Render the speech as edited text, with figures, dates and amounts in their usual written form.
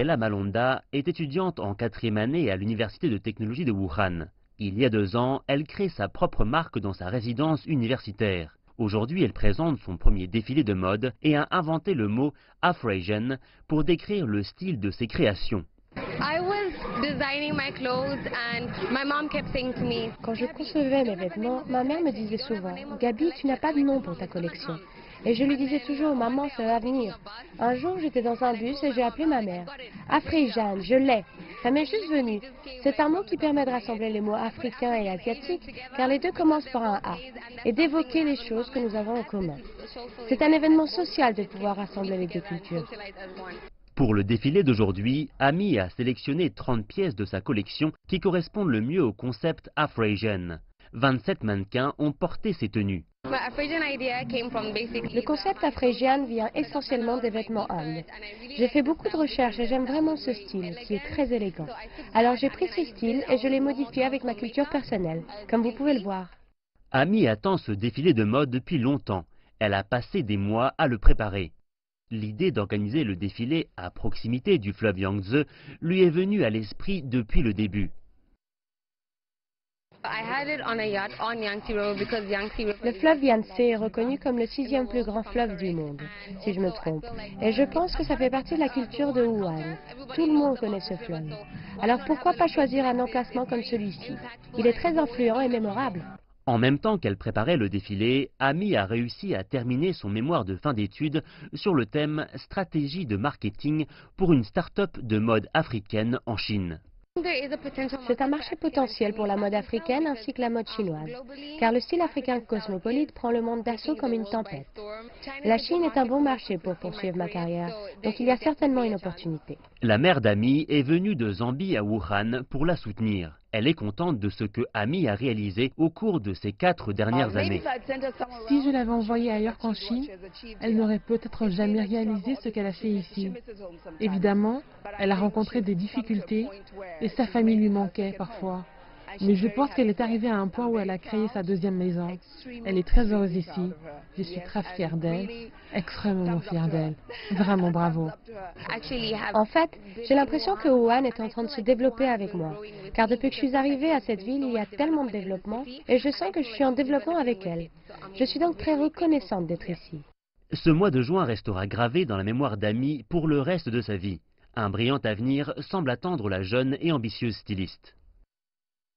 Michaela Malonda est étudiante en 4e année à l'Université de technologie de Wuhan. Il y a 2 ans, elle crée sa propre marque dans sa résidence universitaire. Aujourd'hui, elle présente son premier défilé de mode et a inventé le mot Afrasian pour décrire le style de ses créations. Quand je concevais mes vêtements, ma mère me disait souvent « Gabi, tu n'as pas de nom pour ta collection ». Et je lui disais toujours « Maman, ça va venir ». Un jour, j'étais dans un bus et j'ai appelé ma mère. « Afrasian, je l'ai ». Ça m'est juste venu. C'est un mot qui permet de rassembler les mots africains et asiatiques, car les deux commencent par un A, et d'évoquer les choses que nous avons en commun. C'est un événement social de pouvoir rassembler les deux cultures. Pour le défilé d'aujourd'hui, Ami a sélectionné 30 pièces de sa collection qui correspondent le mieux au concept Afrasian. 27 mannequins ont porté ces tenues. Le concept Afrasian vient essentiellement des vêtements Han. J'ai fait beaucoup de recherches et j'aime vraiment ce style, qui est très élégant. Alors j'ai pris ce style et je l'ai modifié avec ma culture personnelle, comme vous pouvez le voir. Ami attend ce défilé de mode depuis longtemps. Elle a passé des mois à le préparer. L'idée d'organiser le défilé à proximité du fleuve Yangtze lui est venue à l'esprit depuis le début. Le fleuve Yangtze est reconnu comme le 6e plus grand fleuve du monde, si je me trompe. Et je pense que ça fait partie de la culture de Wuhan. Tout le monde connaît ce fleuve. Alors pourquoi pas choisir un emplacement comme celui-ci? Il est très influent et mémorable. En même temps qu'elle préparait le défilé, Ami a réussi à terminer son mémoire de fin d'études sur le thème « Stratégie de marketing pour une start-up de mode africaine en Chine ». C'est un marché potentiel pour la mode africaine ainsi que la mode chinoise, car le style africain cosmopolite prend le monde d'assaut comme une tempête. La Chine est un bon marché pour poursuivre ma carrière, donc il y a certainement une opportunité. La mère d'Ami est venue de Zambie à Wuhan pour la soutenir. Elle est contente de ce que Ami a réalisé au cours de ces 4 dernières années. Si je l'avais envoyée ailleurs qu'en Chine, elle n'aurait peut-être jamais réalisé ce qu'elle a fait ici. Évidemment, elle a rencontré des difficultés et sa famille lui manquait parfois. Mais je pense qu'elle est arrivée à un point où elle a créé sa 2e maison. Elle est très heureuse ici. Je suis très fière d'elle, extrêmement fière d'elle. Vraiment bravo. En fait, j'ai l'impression que Wuhan est en train de se développer avec moi. Car depuis que je suis arrivée à cette ville, il y a tellement de développement et je sens que je suis en développement avec elle. Je suis donc très reconnaissante d'être ici. Ce mois de juin restera gravé dans la mémoire d'Ami pour le reste de sa vie. Un brillant avenir semble attendre la jeune et ambitieuse styliste.